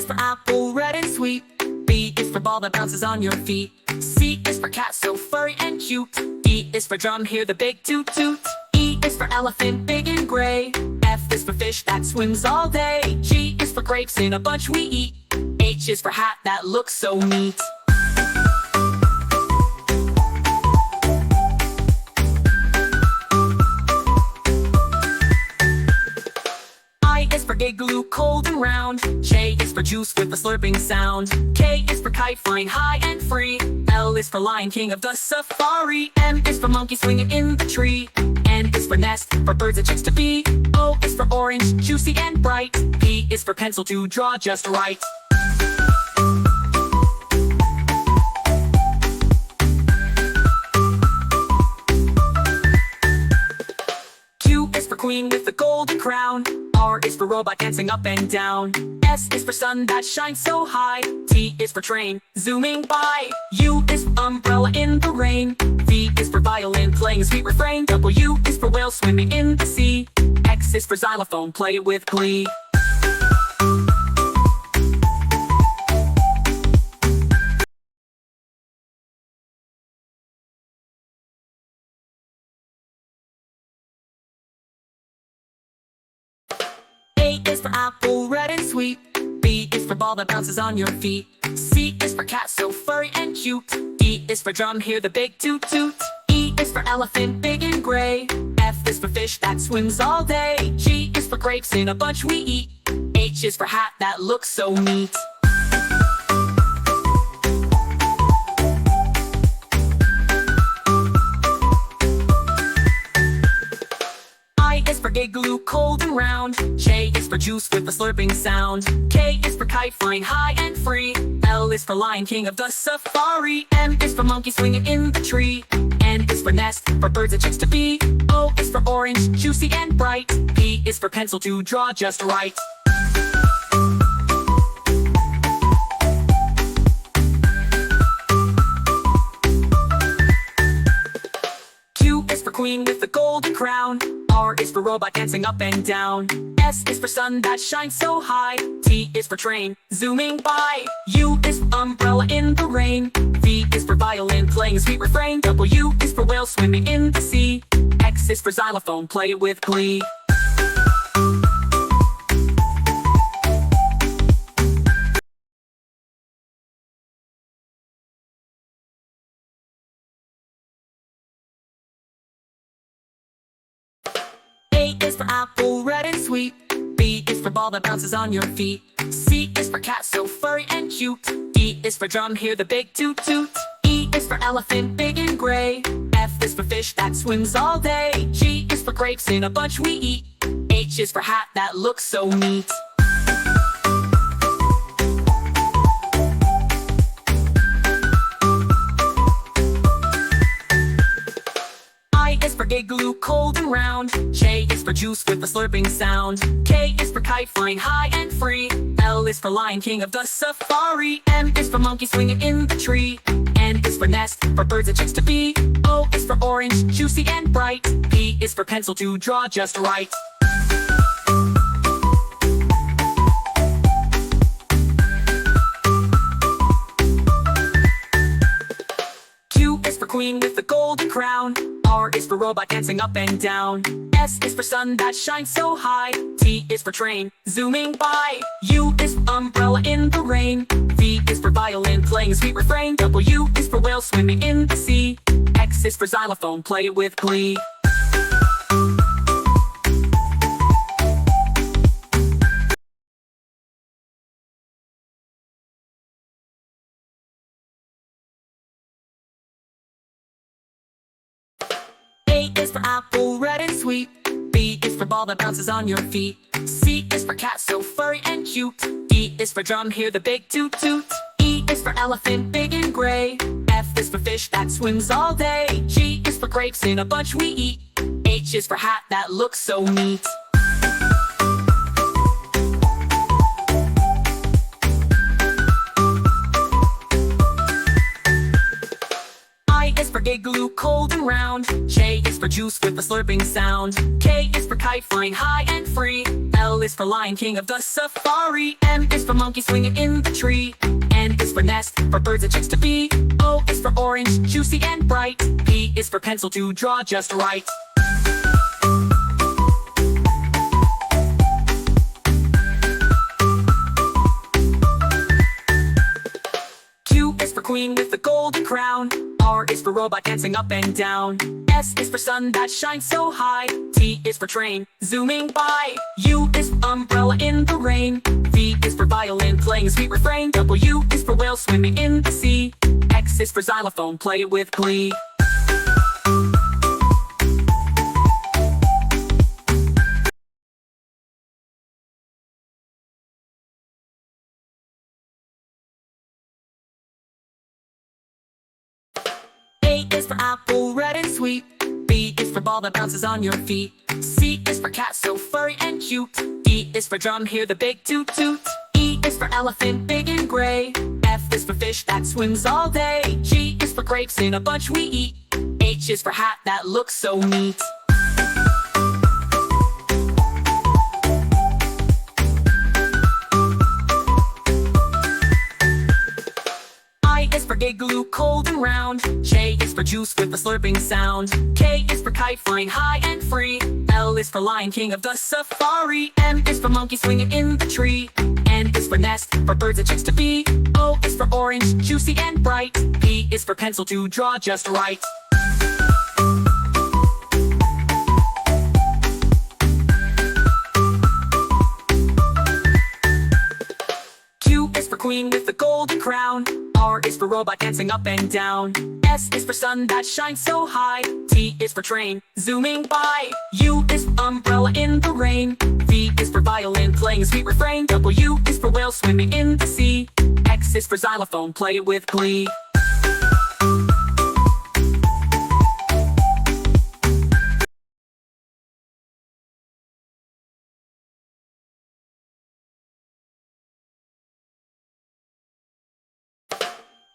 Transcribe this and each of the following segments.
is for apple, red and sweet. B is for ball that bounces on your feet. C is for cat, so furry and cute. D is for drum, hear the big toot toot. E is for elephant, big and gray. F is for fish that swims all day. G is for grapes in a bunch we eat. H is for hat that looks so neat. I is for igloo, cold and round. J is for juice with a slurping sound. K is for kite, flying high and free. L is for lion, king of the safari. M is for monkey, swinging in the tree. N is for nest, for birds and chicks to be. O is for orange, juicy and bright. P is for pencil to draw just right. Q is for queen with the golden crown. R is for robot dancing up and down. S is for sun that shines so high. T is for train, zooming by. U is for umbrella in the rain. V is for violin, playing a sweet refrain. W is for whale swimming in the sea. X is for xylophone, play it with glee. A is for apple, red and sweet. B is for ball that bounces on your feet. C is for cat, so furry and cute. D is for drum, hear the big toot toot. E is for elephant, big and gray. F is for fish that swims all day. G is for grapes in a bunch we eat. H is for hat that looks so neat. I is for igloo, cold and round. J is for juice with a slurping sound. K is for kite, flying high and free. L is for lion, king of the safari. M is for monkey, swinging in the tree. N is for nest, for birds and chicks to be. O is for orange, juicy and bright. P is for pencil to draw just right. Q is for queen with the golden crown. R is for robot dancing up and down. S is for sun that shines so high. T is for train, zooming by. U is for umbrella in the rain. V is for violin, playing a sweet refrain. W is for whale swimming in the sea. X is for xylophone, play it with glee. A is for apple, red and sweet. B is for ball that bounces on your feet. C is for cat, so furry and cute. D is for drum, hear the big toot toot. E is for elephant, big and gray. F is for fish that swims all day. G is for grapes in a bunch we eat. H is for hat that looks so neat. I is for igloo, cold and round. J is for juice with a slurping sound. K is for kite, flying high and free. L is for lion, king of the safari. M is for monkey, swinging in the tree. N is for nest, for birds and chicks to be. O is for orange, juicy and bright. P is for pencil to draw just right. Q is for queen with the golden crown. R is for robot dancing up and down. S is for sun that shines so high. T is for train, zooming by. U is for umbrella in the rain. V is for violin, playing a sweet refrain. W is for whale swimming in the sea. X is for xylophone, play it with glee. A is for apple, red and sweet. B is for ball that bounces on your feet. C is for cat, so furry and cute. D is for drum, hear the big toot toot. E is for elephant, big and gray. F is for fish that swims all day. G is for grapes in a bunch we eat. H is for hat that looks so neat. I is for igloo, cold and round. J is for juice with a slurping sound. K is for kite, flying high and free. L is for lion, king of the safari. M is for for monkey swinging in the tree. N is for nest, for birds and chicks to be. O is for orange, juicy and bright. P is for pencil to draw just right. Q is for queen with the golden crown. R is for robot dancing up and down. S is for sun that shines so high. T is for train, zooming by. U is for umbrella in the rain. V is for violin playing a sweet refrain. W is for whale swimming in the sea. X is for xylophone, play it with glee. A is for apple, red and sweet. B is for ball that bounces on your feet. C is for cat, so furry and cute. D is for drum, hear the big toot toot. E is for elephant, big and gray. F is for fish that swims all day. G is for grapes in a bunch we eat. H is for hat that looks so neat. I is for igloo, cold and round. J is for juice with a slurping sound. K is for kite flying high and free. L is for lion, king of the safari. M is for monkey swinging in the tree. N is for nest, for birds and chicks to be. O is for orange, juicy and bright. P is for pencil to draw just right. Q is for queen with the golden crown. R is for robot dancing up and down. S is for sun that shines so high. T is for train, zooming by. U is for umbrella in the rain. V is for violin playing a sweet refrain. W is for whale swimming in the sea. X is for xylophone, play it with glee.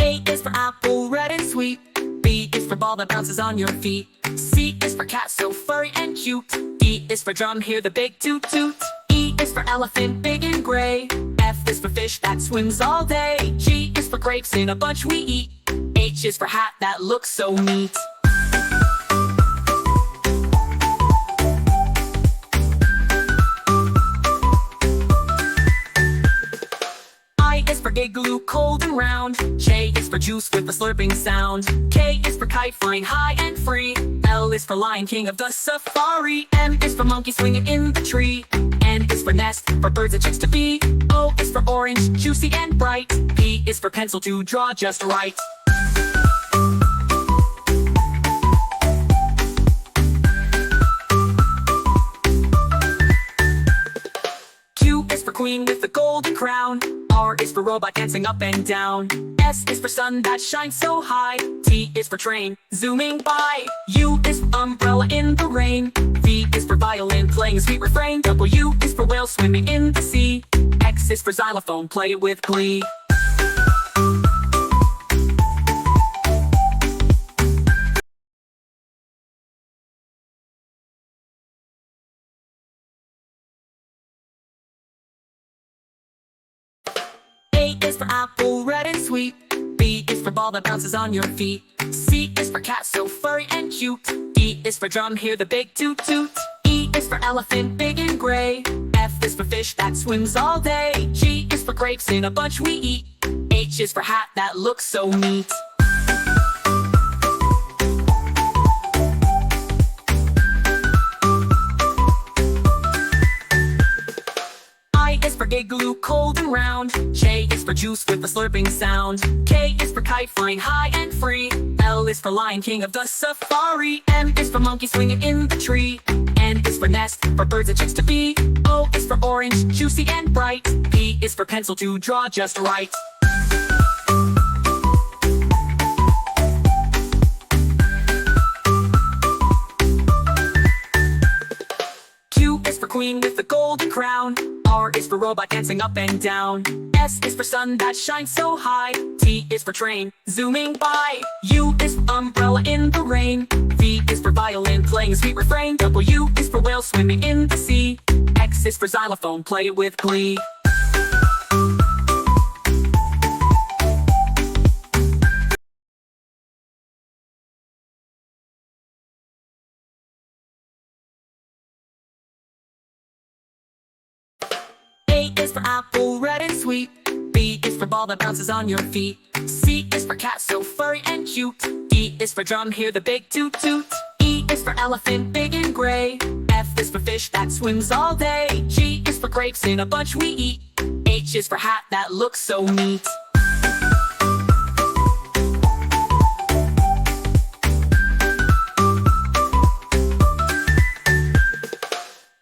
A is for apple, red and sweet. B is for ball that bounces on your feet. C is for cat, so furry and cute. D is for drum, hear the big toot toot. E is for elephant, big and gray. F is for fish that swims all day. G is for grapes in a bunch we eat. H is for hat that looks so neat. I is for igloo, cold and round. J is for juice with a slurping sound. K is for kite flying high and free. L is for lion, king of the safari. M is for monkey swinging in the tree. N is for nest, for birds and chicks to be. O is for orange, juicy and bright. P is for pencil to draw just right. Q is for queen with the golden crown. R is for robot dancing up and down. S is for sun that shines so high. T is for train, zooming by. U is for umbrella in the rain. V is for violin playing a sweet refrain. W is for whale swimming in the sea. X is for xylophone, play it with glee. A is for apple, red and sweet. B is for ball that bounces on your feet. C is for cat, so furry and cute. D is for drum, hear the big toot toot. E is for elephant, big and gray. F is for fish that swims all day. G is for grapes in a bunch we eat. H is for hat that looks so neat. I is for igloo, cold and round. J is for juice with a slurping sound. K is for kite flying high and free. L is for lion, king of the safari. M is for monkey swinging in the tree. N is for nest, for birds and chicks to be. O is for orange, juicy and bright. P is for pencil to draw just right. Q is for queen with the golden crown. R is for robot dancing up and down. S is for sun that shines so high. T is for train, zooming by. U is for umbrella in the rain. V is for violin playing a sweet refrain. W is for whale swimming in the sea. X is for xylophone, play it with glee. for apple, red and sweet. B is for ball that bounces on your feet. C is for cat, so furry and cute. D is for drum, hear the big toot toot. E is for elephant, big and gray. F is for fish that swims all day. G is for grapes, in a bunch we eat. H is for hat that looks so neat.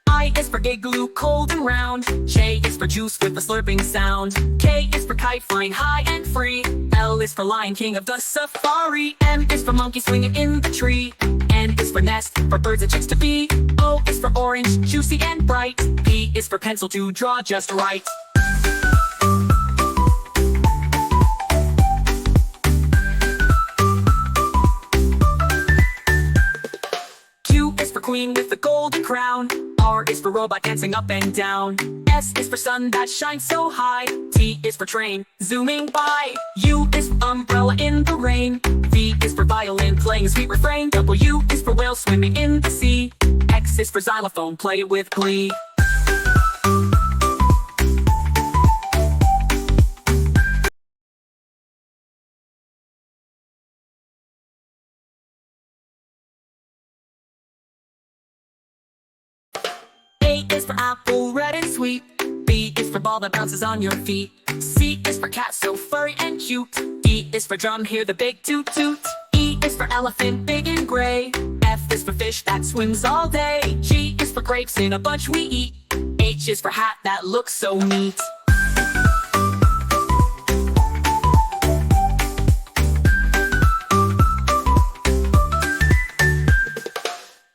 I is for igloo, cold and round. J is for juice with a slurping sound. K is for kite, flying high and free. L is for lion, king of the safari. M is for monkey, swinging in the tree. N is for nest, for birds and chicks to be. O is for orange, juicy and bright. P is for pencil, to draw just right. Q is for queen with the golden crown. R is for robot, dancing up and down. S is for sun that shines so high. T is for train, zooming by. U is for umbrella in the rain. V is for violin, playing a sweet refrain. W is for whale, swimming in the sea. X is for xylophone, play with glee. A is for apple, red and sweet. B is for ball that bounces on your feet. C is for cat, so furry and cute. D is for drum, hear the big toot toot. E is for elephant, big and gray. F is for fish that swims all day. G is for grapes, in a bunch we eat. H is for hat that looks so neat.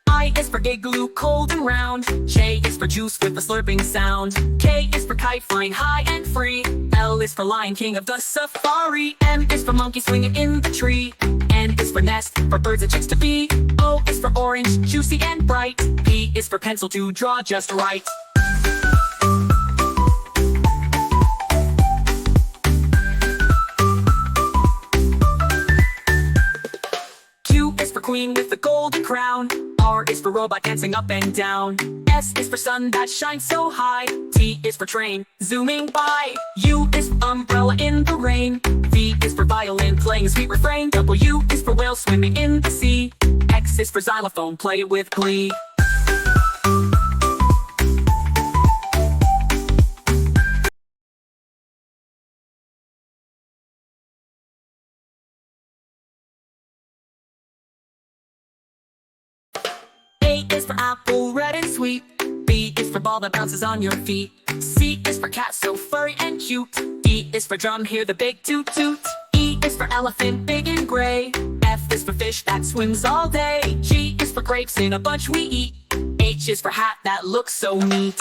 I is for igloo, cold and round. J is for juice with a slurping sound. K is for kite, flying high and free. L is for lion, king of the safari. M is for monkey, swinging in the tree. N is for nest, for birds and chicks to be. O is for orange, juicy and bright. P is for pencil, to draw just right. Q is for queen with the golden crown. R is for robot, dancing up and down. S is for sun that shines so high. T is for train, zooming by. U is for umbrella in the rain. V is for violin, playing a sweet refrain. W is for whale, swimming in the sea. X is for xylophone, play it with glee. A is for apple, red and sweet. B is for ball that bounces on your feet. C is for cat, so furry and cute. D is for drum, hear the big toot toot. E is for elephant, big and gray. F is for fish that swims all day. G is for grapes, in a bunch we eat. H is for hat that looks so neat.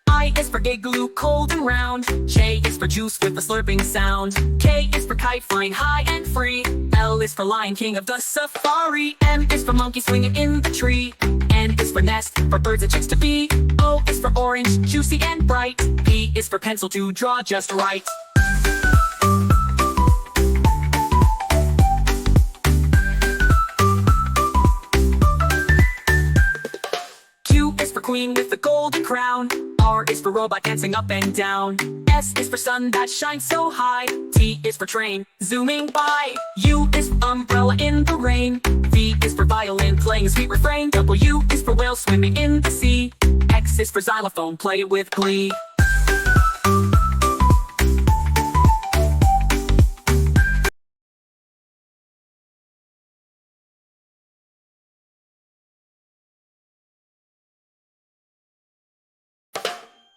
I is for igloo, cold and round. J is for juice with a slurping sound. K is for kite, flying high and free. L is for lion, king of the safari. M is for monkey, swinging in the tree. N is for nest, for birds and chicks to be. O is for orange, juicy and bright. P is for pencil, to draw just right. Q is for queen with the golden crown. R is for robot, dancing up and down. S is for sun that shines so high. T is for train, zooming by. U is for umbrella in the rain. V is for violin, playing a sweet refrain. W is for whale, swimming in the sea. X is for xylophone, play it with glee.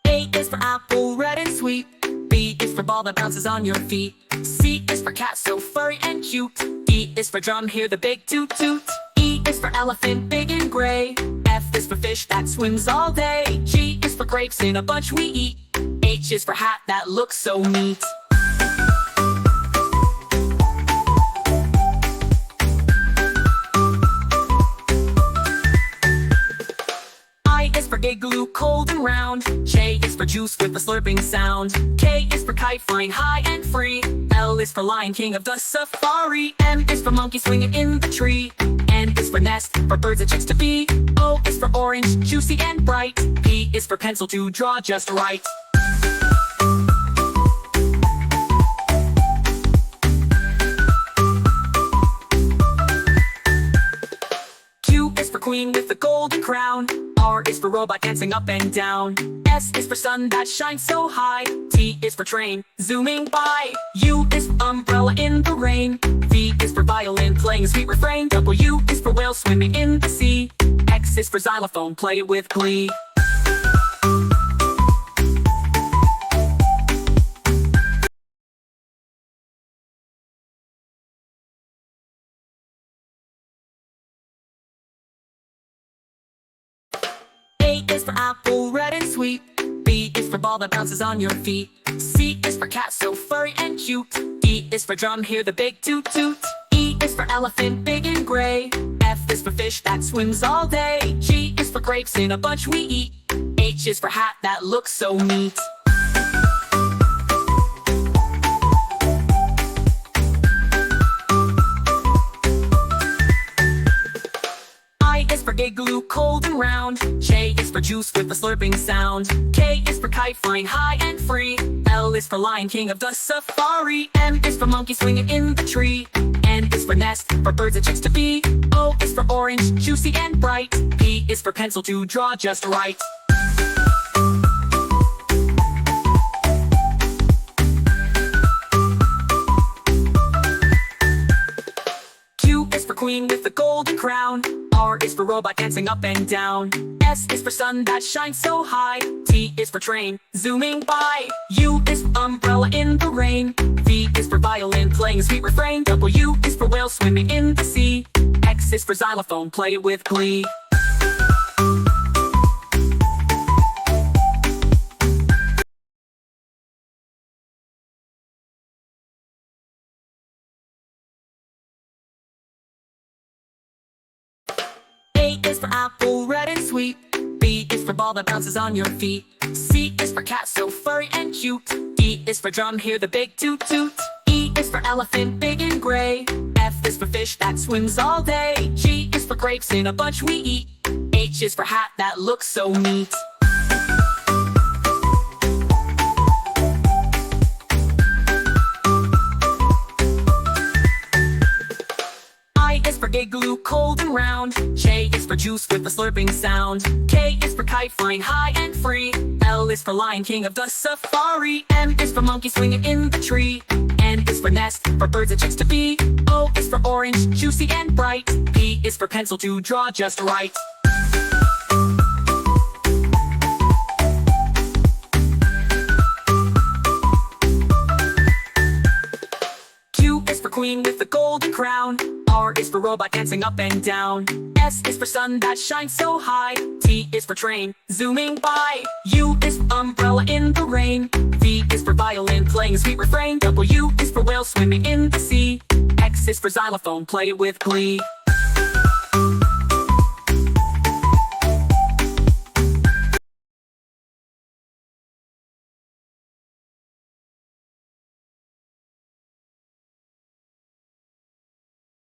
A is for apple, red and sweet. B is for ball that bounces on your feet. C is for cat, so furry and cute. D is for drum, hear the big toot toot. E is for elephant, big and gray. F is for fish that swims all day. G is for grapes, in a bunch we eat. H is for hat that looks so neat. I is for igloo, cold and round. J is for for juice with a slurping sound. K is for kite flying high and free. L is for lion king of the safari. M is for monkey swinging in the tree. N is for nest, for birds and chicks to be. O is for orange, juicy and bright. P is for pencil to draw just right. Q is for queen with the golden crown. R is for robot dancing up and down. S is for sun that shines so high. T is for train, zooming by. U is for umbrella in the rain. V is for violin playing a sweet refrain. W is for whale swimming in the sea. X is for xylophone, play it with glee. A is for apple, red and sweet. B is for ball that bounces on your feet. C is for cat, so furry and cute. D is for drum, hear the big toot toot. E is for elephant, big and gray. F is for fish that swims all day. G is for grapes in a bunch we eat. H is for hat that looks so neat. I is for gigaloo, cold and round. J is for juice with a slurping sound. K is for kite flying high and free. L is for lion king of the safari. M is for monkey swinging in the tree. N is for nest, for birds and chicks to be. O is for orange, juicy and bright. P is for pencil to draw just right. Q is for queen with the golden crown. R is for robot dancing up and down. S is for sun that shines so high. T is for train, zooming by. U is for umbrella in the rain. V is for violin playing a sweet refrain. W is for whale swimming in the sea. X is for xylophone, play it with glee. A is for apple, red and sweet. B is for ball that bounces on your feet. C is for cat, so furry and cute. D is for drum, hear the big toot toot. E is for elephant, big and gray. F is for fish that swims all day. G is for grapes in a bunch we eat. H is for hat that looks so neat. I is for gigaloo, cold and round. J is for juice with a slurping sound. K is for kite flying high and free. L is for lion king of the safari. M is for monkey swinging in the tree. N is for nest, for birds and chicks to be. O is for orange, juicy and bright. P is for pencil to draw just right. Q is for queen with the golden crown. R is for robot dancing up and down. S is for sun that shines so high. T is for train, zooming by. U is for umbrella in the rain. V is for violin playing a sweet refrain. W is for whale swimming in the sea. X is for xylophone, play it with glee.